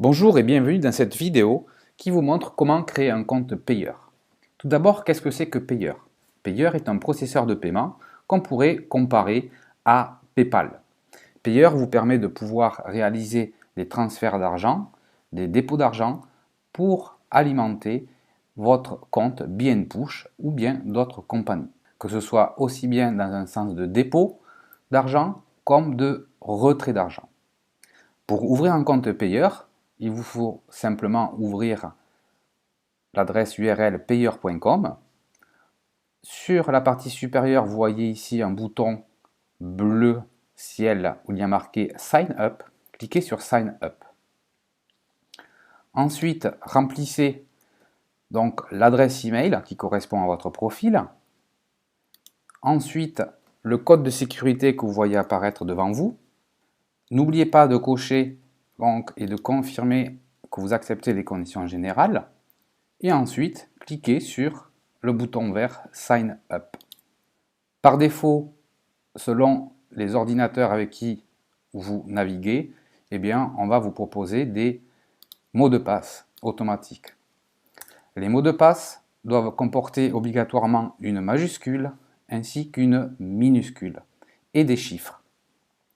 Bonjour et bienvenue dans cette vidéo qui vous montre comment créer un compte payeur. Tout d'abord, qu'est-ce que c'est que Payeur? Payeur est un processeur de paiement qu'on pourrait comparer à PayPal. Payeur vous permet de pouvoir réaliser des transferts d'argent, des dépôts d'argent pour alimenter votre compte BNPush ou bien d'autres compagnies. Que ce soit aussi bien dans un sens de dépôt d'argent comme de retrait d'argent. Pour ouvrir un compte payeur, il vous faut simplement ouvrir l'adresse URL payeur.com. Sur la partie supérieure, vous voyez ici un bouton bleu ciel où il y a marqué Sign Up. Cliquez sur Sign Up. Ensuite, remplissez donc l'adresse email qui correspond à votre profil. Ensuite, le code de sécurité que vous voyez apparaître devant vous. N'oubliez pas de cocher donc, et de confirmer que vous acceptez les conditions générales. Et ensuite, cliquez sur le bouton vert Sign Up. Par défaut, selon les ordinateurs avec qui vous naviguez, eh bien, on va vous proposer des mots de passe automatiques. Les mots de passe doivent comporter obligatoirement une majuscule ainsi qu'une minuscule et des chiffres.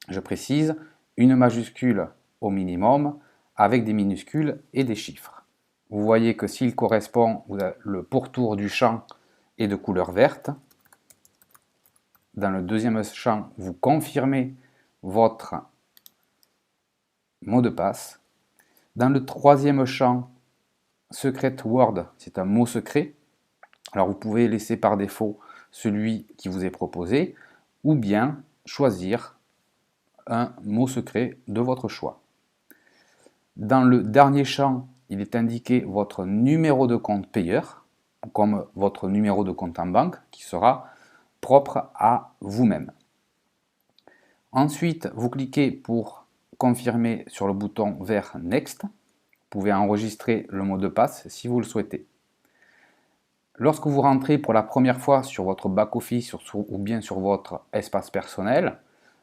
Je précise, une majuscule au minimum avec des minuscules et des chiffres. Vous voyez que s'il correspond, le pourtour du champ est de couleur verte. Dans le deuxième champ, vous confirmez votre mot de passe. Dans le troisième champ, Secret Word, c'est un mot secret. Alors vous pouvez laisser par défaut celui qui vous est proposé ou bien choisir un mot secret de votre choix. Dans le dernier champ, il est indiqué votre numéro de compte payeur, comme votre numéro de compte en banque, qui sera propre à vous-même. Ensuite, vous cliquez pour confirmer sur le bouton vert Next. Vous pouvez enregistrer le mot de passe si vous le souhaitez. Lorsque vous rentrez pour la première fois sur votre back-office ou bien sur votre espace personnel,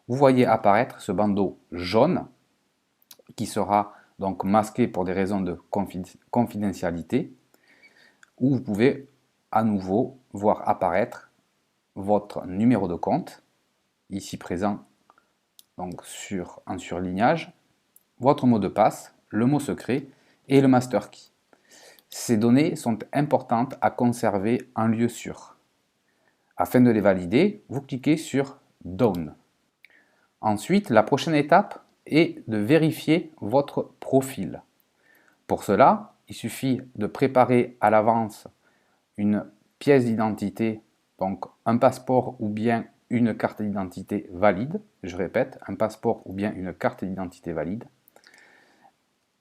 vous voyez apparaître ce bandeau jaune qui sera donc masqué pour des raisons de confidentialité, où vous pouvez à nouveau voir apparaître votre numéro de compte, ici présent donc en surlignage, votre mot de passe, le mot secret et le master key. Ces données sont importantes à conserver en lieu sûr. Afin de les valider, vous cliquez sur Done. Ensuite, la prochaine étape est de vérifier votre profil. Pour cela, il suffit de préparer à l'avance une pièce d'identité, donc un passeport ou bien une carte d'identité valide. Je répète, un passeport ou bien une carte d'identité valide.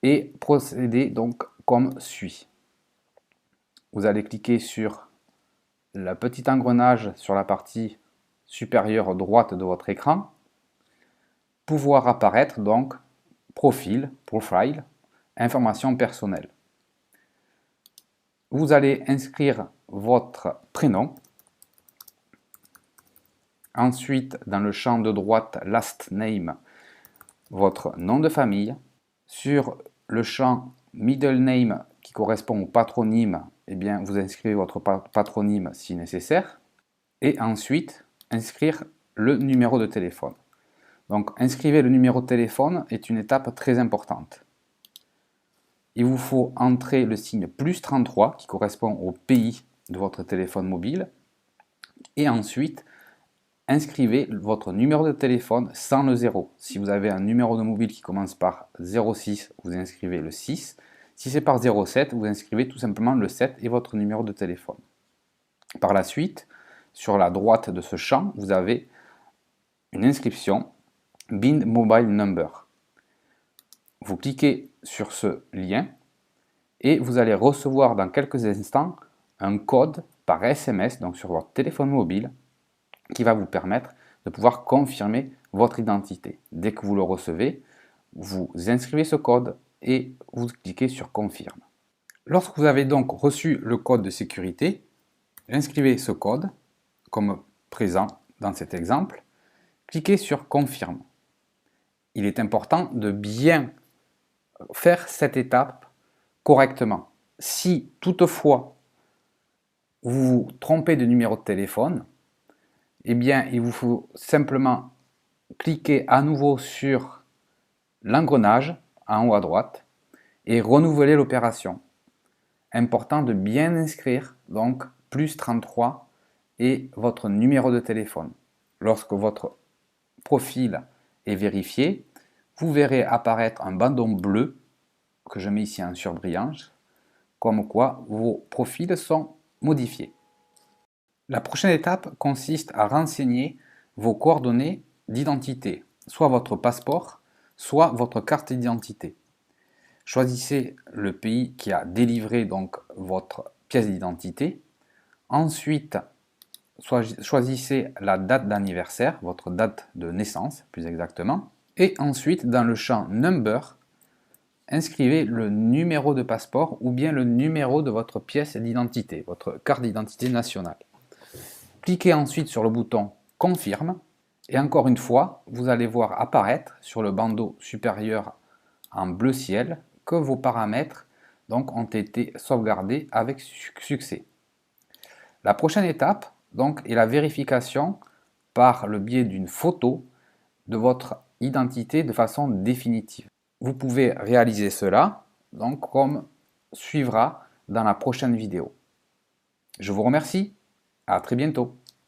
Et procéder donc comme suit. Vous allez cliquer sur le petit engrenage sur la partie supérieure droite de votre écran pour voir apparaître donc profil, information personnelle. Vous allez inscrire votre prénom. Ensuite, dans le champ de droite Last Name, votre nom de famille. Sur le champ Middle Name qui correspond au patronyme, eh bien, vous inscrivez votre patronyme si nécessaire. Et ensuite, inscrire le numéro de téléphone. Donc, inscrivez le numéro de téléphone est une étape très importante. Il vous faut entrer le signe +33 qui correspond au pays de votre téléphone mobile. Et ensuite, inscrivez votre numéro de téléphone sans le 0. Si vous avez un numéro de mobile qui commence par 06, vous inscrivez le 6. Si c'est par 07, vous inscrivez tout simplement le 7 et votre numéro de téléphone. Par la suite, sur la droite de ce champ, vous avez une inscription Bind Mobile Number. Vous cliquez sur ce lien et vous allez recevoir dans quelques instants un code par SMS, donc sur votre téléphone mobile, qui va vous permettre de pouvoir confirmer votre identité. Dès que vous le recevez, vous inscrivez ce code et vous cliquez sur Confirme. Lorsque vous avez donc reçu le code de sécurité, inscrivez ce code comme présent dans cet exemple, cliquez sur Confirme. Il est important de bien faire cette étape correctement. Si toutefois vous vous trompez de numéro de téléphone, eh bien il vous faut simplement cliquer à nouveau sur l'engrenage en haut à droite et renouveler l'opération. Important de bien inscrire donc plus 33 et votre numéro de téléphone. Lorsque votre profil est vérifié, vous verrez apparaître un bandeau bleu que je mets ici en surbrillance, comme quoi vos profils sont modifiés. La prochaine étape consiste à renseigner vos coordonnées d'identité, soit votre passeport, soit votre carte d'identité. Choisissez le pays qui a délivré donc votre pièce d'identité. Ensuite, choisissez la date d'anniversaire, votre date de naissance plus exactement. Et ensuite, dans le champ Number, inscrivez le numéro de passeport ou bien le numéro de votre pièce d'identité, votre carte d'identité nationale. Cliquez ensuite sur le bouton Confirme et encore une fois, vous allez voir apparaître sur le bandeau supérieur en bleu ciel que vos paramètres donc, ont été sauvegardés avec succès. La prochaine étape donc, est la vérification par le biais d'une photo de votre identité de façon définitive. Vous pouvez réaliser cela donc, comme suivra dans la prochaine vidéo. Je vous remercie, à très bientôt.